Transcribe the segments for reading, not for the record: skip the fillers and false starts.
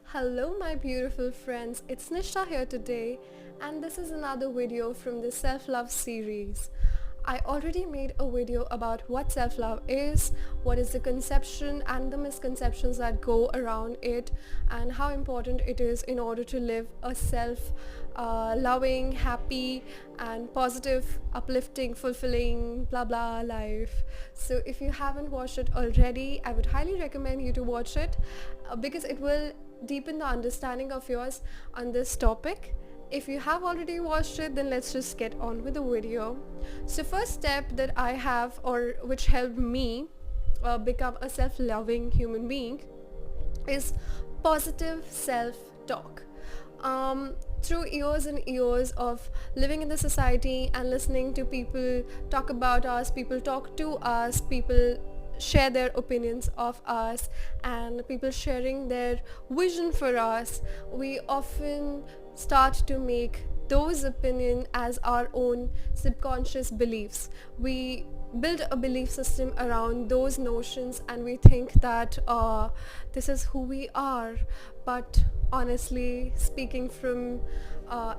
Hello my beautiful friends, it's Nishtha here today and this is another video from the self-love series. I already made a video about what self-love is, what is the conception and the misconceptions that go around it, and how important it is in order to live a self-loving, happy and positive, uplifting, fulfilling, blah blah life. So if you haven't watched it already, I would highly recommend you to watch it because it will deepen the understanding of yours on this topic. If you have already watched it, then let's just get on with the video. So first step that I have, or which helped me become a self-loving human being, is positive self-talk. Through years and years of living in the society and listening to people talk about us, people talk to us, people share their opinions of us, and people sharing their vision for us, we often start to make those opinions as our own subconscious beliefs. We build a belief system around those notions and we think that this is who we are. But honestly speaking, from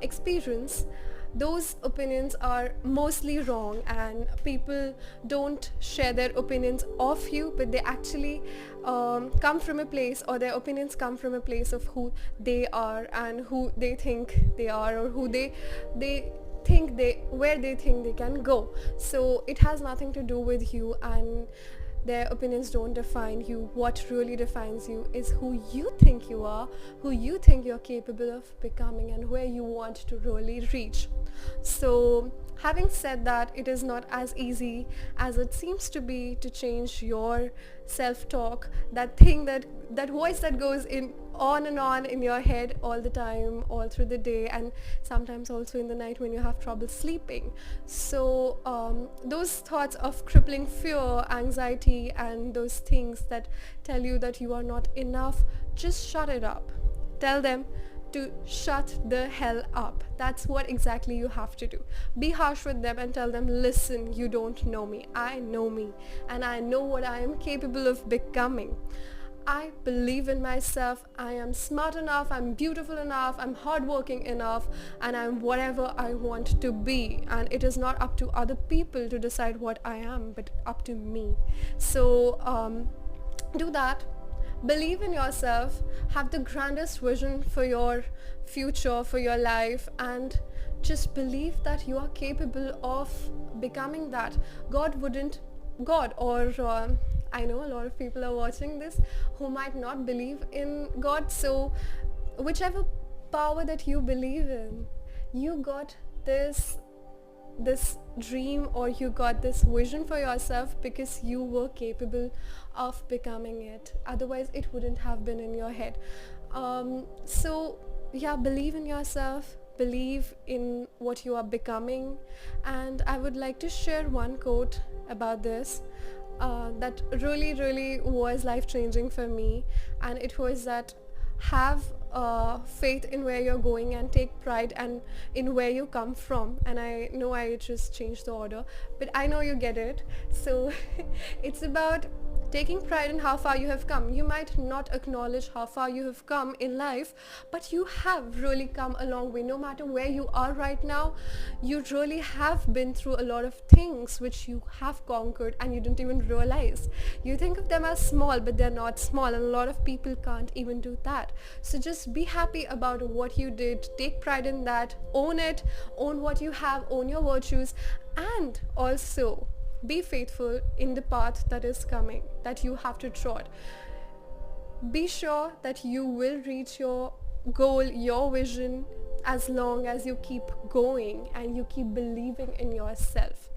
experience, those opinions are mostly wrong, and people don't share their opinions of you, but they actually come from a place, or their opinions come from a place of who they are and who they think they are, or who they think where they think they can go. So it has nothing to do with you, and their opinions don't define you. What really defines you is who you think you are, who you think you're capable of becoming, and where you want to really reach. So having said that, it is not as easy as it seems to be to change your self-talk, that thing, that voice that goes in on and on in your head all the time, all through the day, and sometimes also in the night when you have trouble sleeping. So those thoughts of crippling fear, anxiety, and those things that tell you that you are not enough, just shut it up. Tell them to shut the hell up. That's what exactly you have to do. Be harsh with them and tell them, listen, you don't know me. I know me, and I know what I am capable of becoming. I believe in myself. I am smart enough, I'm beautiful enough, I'm hardworking enough, and I'm whatever I want to be. And it is not up to other people to decide what I am, but up to me. So do that. Believe in yourself, have the grandest vision for your future, for your life, and just believe that you are capable of becoming that. God or I know a lot of people are watching this who might not believe in God, so whichever power that you believe in, you got this dream, or you got this vision for yourself because you were capable of becoming it. Otherwise it wouldn't have been in your head. So yeah, believe in yourself, believe in what you are becoming. And I would like to share one quote about this that really was life-changing for me, and it was that have faith in where you're going and take pride and in where you come from. And I know I just changed the order, but I know you get it. So it's about taking pride in how far you have come. You might not acknowledge how far you have come in life, but you have really come a long way. No matter where you are right now, you really have been through a lot of things which you have conquered and you didn't even realize. You think of them as small, but they're not small, and a lot of people can't even do that. So just be happy about what you did, take pride in that, own it, own what you have, own your virtues, and also be faithful in the path that is coming, that you have to trod. Be sure that you will reach your goal, your vision, as long as you keep going and you keep believing in yourself.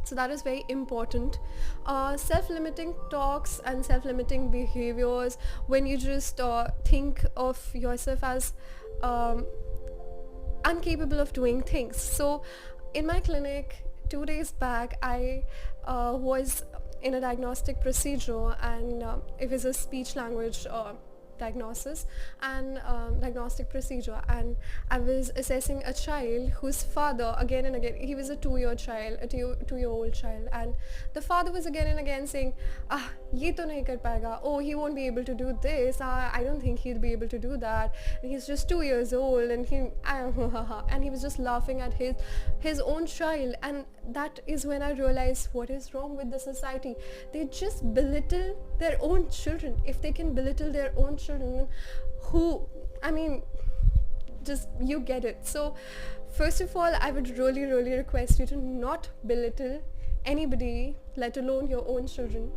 So that is very important. Self-limiting talks and self-limiting behaviors, when you just think of yourself as incapable of doing things. So in my clinic 2 days back, I was in a diagnostic procedure, and it was a speech language diagnosis and diagnostic procedure, and I was assessing a child whose father again and again, he was a 2-year child, a 2-year-old child, and the father was again and again saying, ye to nahi kar payega, oh, he won't be able to do this, I don't think he'll be able to do that, and he's just 2 years old, and and he was just laughing at his own child. And that is when I realized what is wrong with the society. They just belittle their own children. If they can belittle their own children, just you get it. So first of all, I would really request you to not belittle anybody, let alone your own children.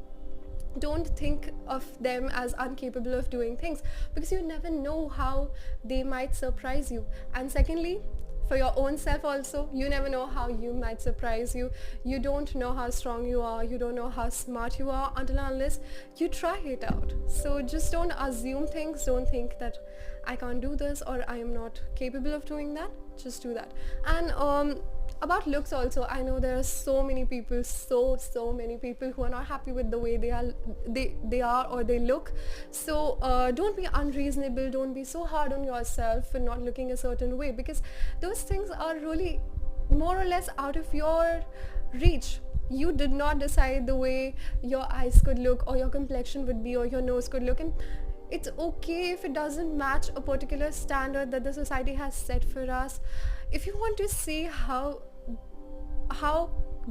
Don't think of them as incapable of doing things, because you never know how they might surprise you. And secondly, for your own self also, you never know how you might surprise you. You don't know how strong you are, you don't know how smart you are until and unless you try it out. So just don't assume things. Don't think that I can't do this or I am not capable of doing that. Just do that. And about looks also, I know there are so many people who are not happy with the way they are or they look. So don't be unreasonable, don't be so hard on yourself for not looking a certain way, because those things are really more or less out of your reach. You did not decide the way your eyes could look or your complexion would be or your nose could look, and it's okay if it doesn't match a particular standard that the society has set for us. If you want to see how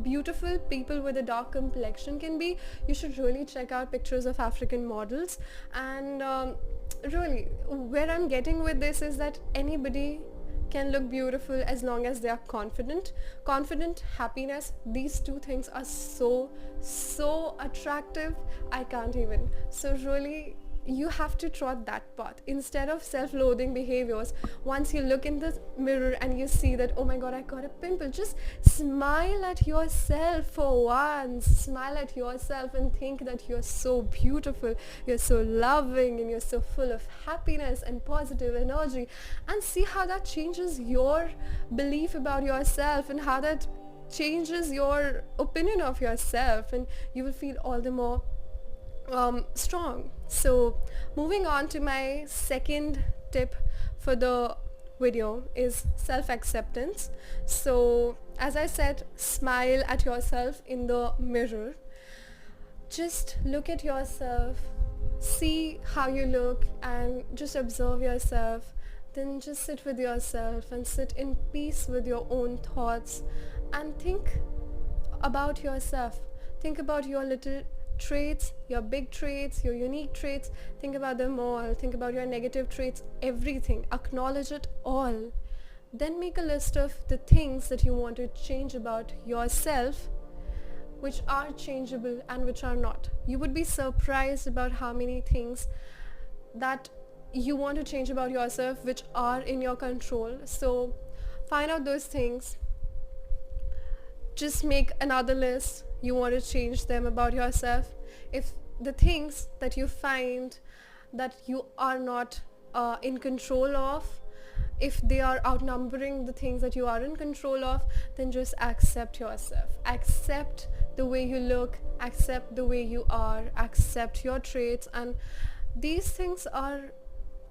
beautiful people with a dark complexion can be, you should really check out pictures of African models. And really, where I'm getting with this is that anybody can look beautiful as long as they are confident. Happiness, these two things are so attractive, I can't even. So really, you have to trot that path instead of self-loathing behaviors. Once you look in the mirror and you see that, oh my god, I got a pimple, just smile at yourself for once. Smile at yourself and think that you're so beautiful, you're so loving, and you're so full of happiness and positive energy, and see how that changes your belief about yourself and how that changes your opinion of yourself, and you will feel all the more strong. So moving on to my second tip for the video is self-acceptance. So as I said, smile at yourself in the mirror. Just look at yourself, see how you look, and just observe yourself. Then just sit with yourself and sit in peace with your own thoughts and think about yourself. Think about your little traits, your big traits, your unique traits. Think about them all. Think about your negative traits, everything. Acknowledge it all. Then make a list of the things that you want to change about yourself, which are changeable and which are not. You would be surprised about how many things that you want to change about yourself which are in your control. So find out those things. Just make another list. You want to change them about yourself. If the things that you find that you are not in control of, if they are outnumbering the things that you are in control of, then just accept yourself. Accept the way you look, accept the way you are, accept your traits. And these things are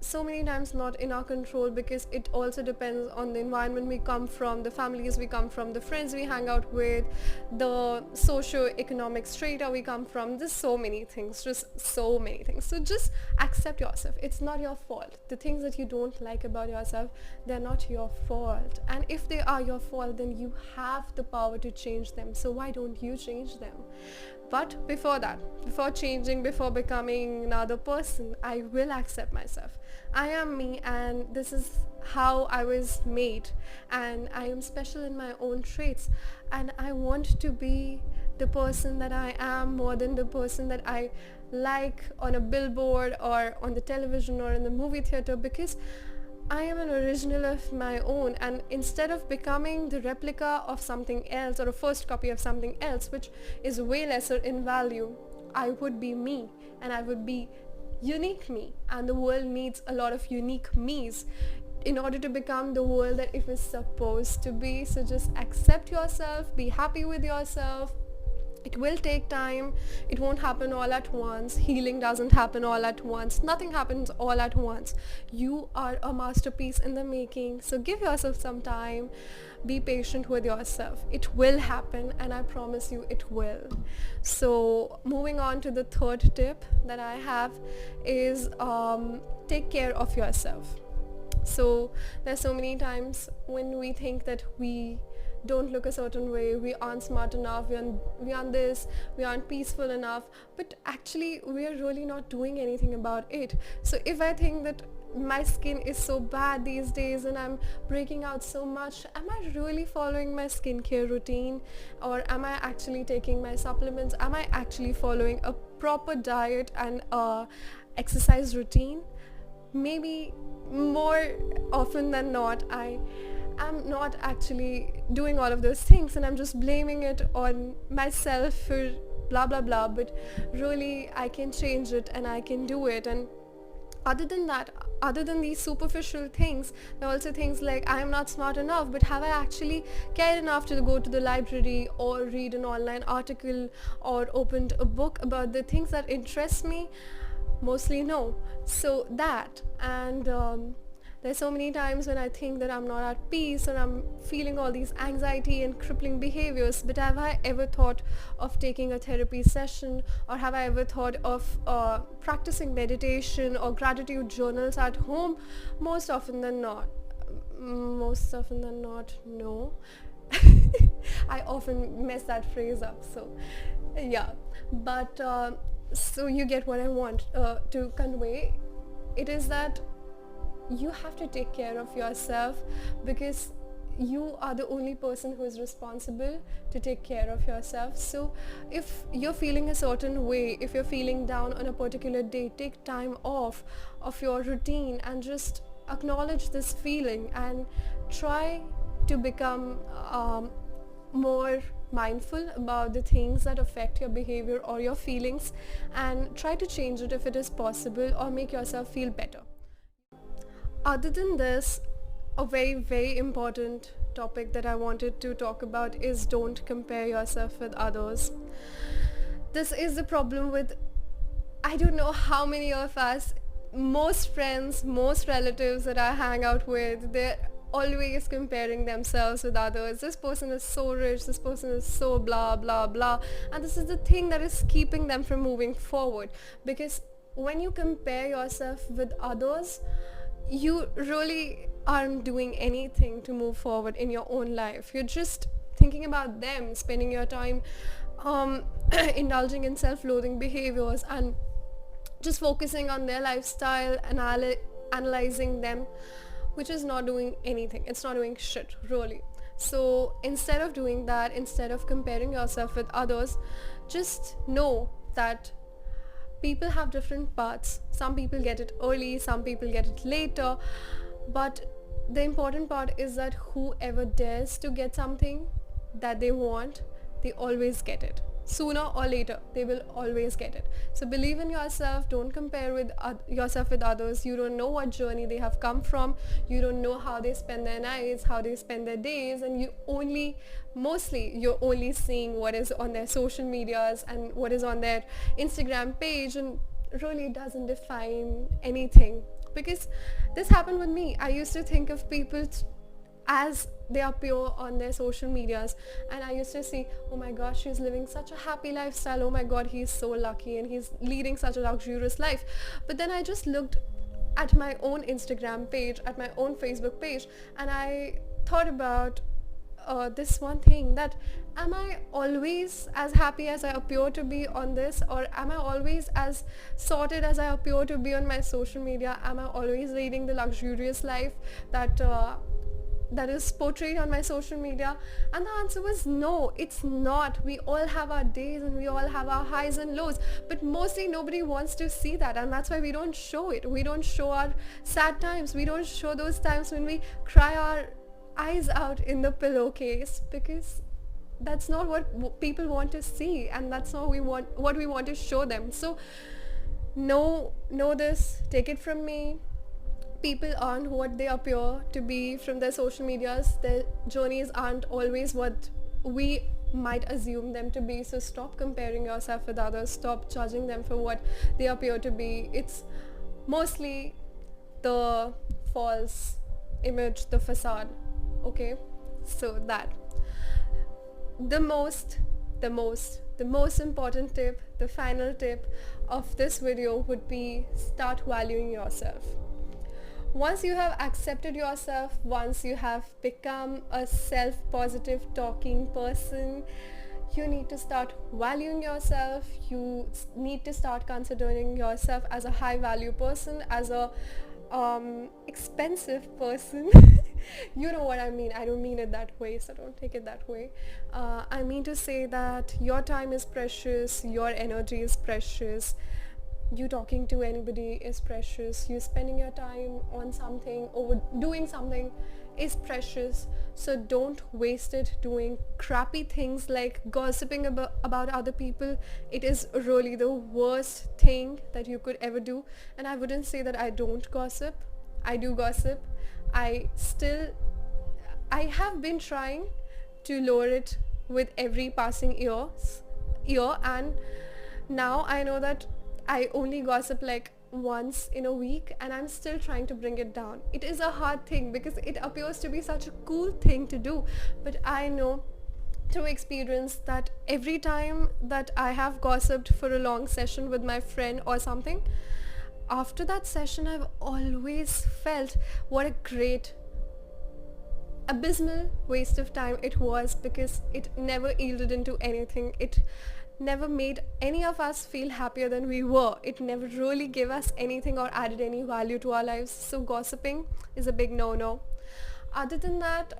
so many times not in our control, because it also depends on the environment we come from, the families we come from, the friends we hang out with, the socio-economic strata we come from. There's so many things, just so many things. So just accept yourself. It's not your fault. The things that you don't like about yourself, they're not your fault. And if they are your fault, then you have the power to change them. So why don't you change them? But before that, before changing, before becoming another person, I will accept myself. I am me, and this is how I was made, and I am special in my own traits, and I want to be the person that I am more than the person that I like on a billboard or on the television or in the movie theater, because I am an original of my own. And instead of becoming the replica of something else or a first copy of something else which is way lesser in value, I would be me, and I would be unique me, and the world needs a lot of unique me's in order to become the world that it was supposed to be. So just accept yourself, be happy with yourself, It will take time. It won't happen all at once. Healing doesn't happen all at once. Nothing happens all at once. You are a masterpiece in the making. So give yourself some time. Be patient with yourself. It will happen, and I promise you it will. So moving on to the third tip that I have is take care of yourself. So there's so many times when we think that we don't look a certain way, we aren't smart enough, we aren't this, we aren't peaceful enough, but actually we are really not doing anything about it. So if I think that my skin is so bad these days and I'm breaking out so much, am I really following my skincare routine, or am I actually taking my supplements? Am I actually following a proper diet and exercise routine? Maybe more often than not I'm not actually doing all of those things, and I'm just blaming it on myself for blah blah blah, but really I can change it and I can do it. And other than that, other than these superficial things, there are also things like I am not smart enough, but have I actually cared enough to go to the library or read an online article or opened a book about the things that interest me? Mostly no. So that, and there's so many times when I think that I'm not at peace and I'm feeling all these anxiety and crippling behaviors, but have I ever thought of taking a therapy session, or have I ever thought of practicing meditation or gratitude journals at home? Most often than not, no. I often mess that phrase up, so yeah. But so you get what I want to convey. It is that you have to take care of yourself, because you are the only person who is responsible to take care of yourself. So if you're feeling a certain way, if you're feeling down on a particular day, take time off of your routine and just acknowledge this feeling and try to become more mindful about the things that affect your behavior or your feelings, and try to change it if it is possible, or make yourself feel better. Other than this, a very, very important topic that I wanted to talk about is don't compare yourself with others. This is the problem with, I don't know how many of us, most friends, most relatives that I hang out with, they're always comparing themselves with others. This person is so rich, this person is so blah blah blah, and this is the thing that is keeping them from moving forward. Because when you compare yourself with others, you really aren't doing anything to move forward in your own life. You're just thinking about them, spending your time indulging in self-loathing behaviors and just focusing on their lifestyle, analyzing them, which is not doing anything. It's not doing shit, really. So instead of doing that, instead of comparing yourself with others, just know that people have different paths. Some people get it early, some people get it later, but the important part is that whoever dares to get something that they want, they always get it. Sooner or later, they will always get it. So believe in yourself. Don't compare with yourself with others. You don't know what journey they have come from. You don't know how they spend their nights, how they spend their days, and you're only seeing what is on their social medias and what is on their Instagram page, and really doesn't define anything. Because this happened with me. I used to think of people as they appear on their social medias, and I used to see, oh my gosh, she's living such a happy lifestyle, oh my god, he's so lucky and he's leading such a luxurious life. But then I just looked at my own Instagram page, at my own Facebook page, and I thought about this one thing, that am I always as happy as I appear to be on this, or am I always as sorted as I appear to be on my social media? Am I always leading the luxurious life that is portrayed on my social media? And the answer was no, it's not. We all have our days and we all have our highs and lows, but mostly nobody wants to see that, and that's why we don't show it. We don't show our sad times. We don't show those times when we cry our eyes out in the pillowcase, because that's not what people want to see, and that's not what we want to show them. So know this, take it from me. People aren't what they appear to be from their social medias. Their journeys aren't always what we might assume them to be. So stop comparing yourself with others, stop judging them for what they appear to be. It's mostly the false image, the facade. Okay, so that the most important tip, the final tip of this video would be start valuing yourself. Once you have accepted yourself, once you have become a self-positive talking person, you need to start valuing yourself. You need to start considering yourself as a high value person, as a expensive person. You know what I mean. I don't mean it that way, so don't take it that way. I mean to say that your time is precious, your energy is precious, you talking to anybody is precious, you spending your time on something or doing something is precious. So don't waste it doing crappy things like gossiping about other people. It is really the worst thing that you could ever do. And I wouldn't say that I don't gossip. I do gossip. I have been trying to lower it with every passing year, and now I know that I only gossip like once in a week, and I'm still trying to bring it down. It is a hard thing because it appears to be such a cool thing to do, but I know through experience that every time that I have gossiped for a long session with my friend or something, after that session I've always felt what a great abysmal waste of time it was, because it never yielded into anything. It never made any of us feel happier than we were. It never really gave us anything or added any value to our lives. So gossiping is a big no-no. Other than that,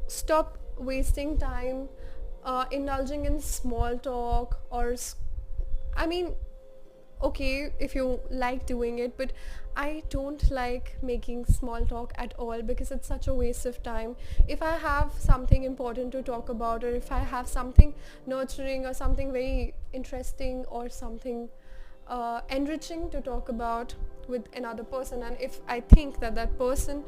stop wasting time indulging in small talk, or I mean, okay, if you like doing it, but I don't like making small talk at all, because it's such a waste of time. If I have something important to talk about, or if I have something nurturing or something very interesting or something enriching to talk about with another person, and if I think that that person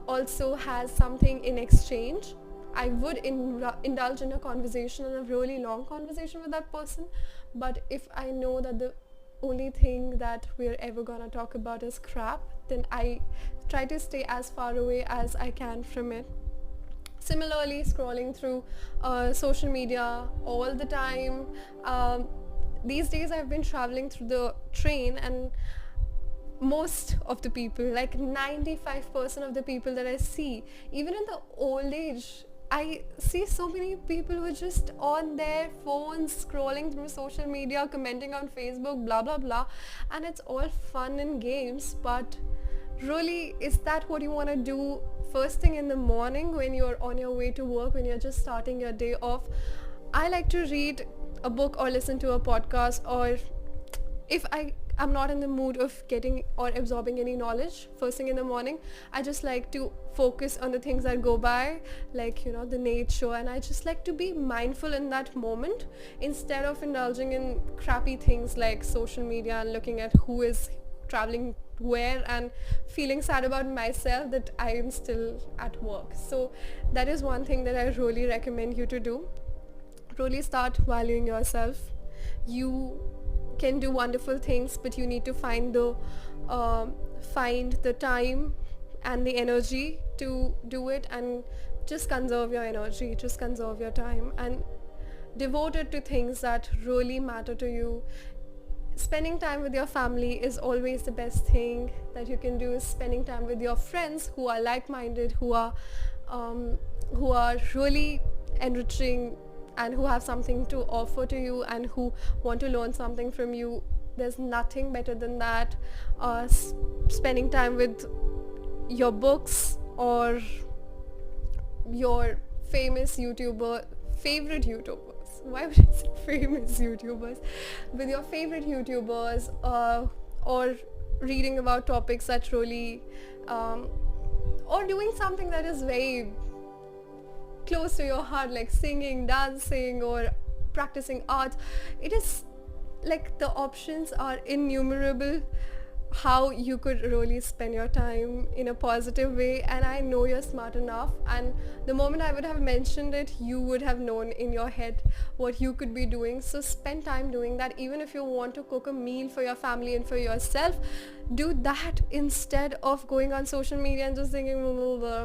also has something in exchange, I would indulge in a conversation, and a really long conversation with that person. But if I know that the only thing that we're ever gonna talk about is crap, then I try to stay as far away as I can from it. Similarly, scrolling through social media all the time. These days I've been traveling through the train, and most of the people, like 95% of the people that I see, even in the old age, I see so many people who are just on their phones scrolling through social media, commenting on Facebook, blah blah blah, and it's all fun and games, but really, is that what you want to do first thing in the morning when you're on your way to work, when you're just starting your day off? I like to read a book or listen to a podcast, or if I'm not in the mood of getting or absorbing any knowledge first thing in the morning, I just like to focus on the things that go by, like, you know, the nature, and I just like to be mindful in that moment instead of indulging in crappy things like social media and looking at who is traveling where and feeling sad about myself that I am still at work. So that is one thing that I really recommend you to do. Really start valuing yourself. You can do wonderful things, but you need to find the time and the energy to do it, and just conserve your energy, just conserve your time, and devote it to things that really matter to you. Spending time with your family is always the best thing that you can do. Spending time with your friends who are like-minded, who are really enriching, and who have something to offer to you, and who want to learn something from you. There's nothing better than that. Spending time with your books or your favorite YouTubers. Why would I say famous YouTubers? With your favorite YouTubers, or reading about topics that really, or doing something that is very close to your heart, like singing, dancing, or practicing art. It is like the options are innumerable. how you could really spend your time in a positive way, and I know you're smart enough, and the moment I would have mentioned it, you would have known in your head what you could be doing. So spend time doing that. Even if you want to cook a meal for your family and for yourself, do that instead of going on social media and just thinking,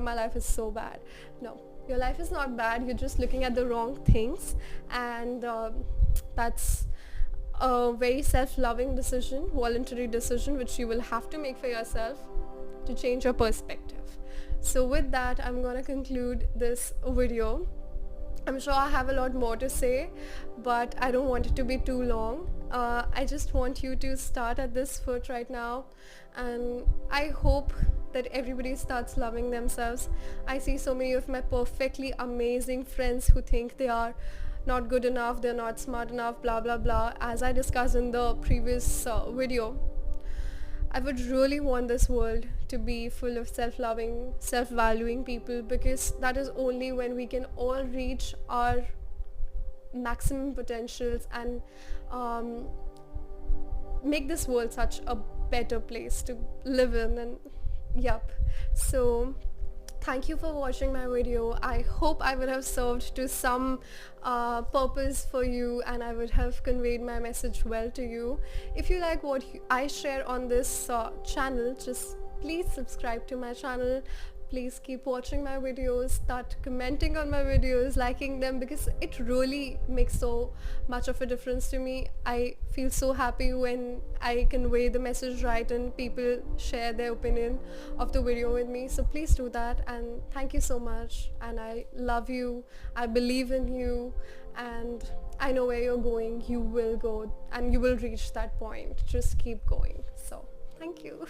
my life is so bad. No, your life is not bad. You're just looking at the wrong things, and that's a very self-loving decision, voluntary decision, which you will have to make for yourself to change your perspective. So with that, I'm going to conclude this video. I'm sure I have a lot more to say, but I don't want it to be too long. I just want you to start at this foot right now, and I hope that everybody starts loving themselves. I see so many of my perfectly amazing friends who think they are not good enough, they're not smart enough, blah blah blah. As I discussed in the previous video, I would really want this world to be full of self-loving, self-valuing people, because that is only when we can all reach our maximum potentials and make this world such a better place to live in. And yep, so thank you for watching my video. I hope I would have served to some purpose for you, and I would have conveyed my message well to you. If you like what I share on this channel, just please subscribe to my channel. Please keep watching my videos, start commenting on my videos, liking them, because it really makes so much of a difference to me. I feel so happy when I convey the message right and people share their opinion of the video with me. So please do that, and thank you so much, and I love you, I believe in you, and I know where you're going. You will go and you will reach that point. Just keep going. So thank you.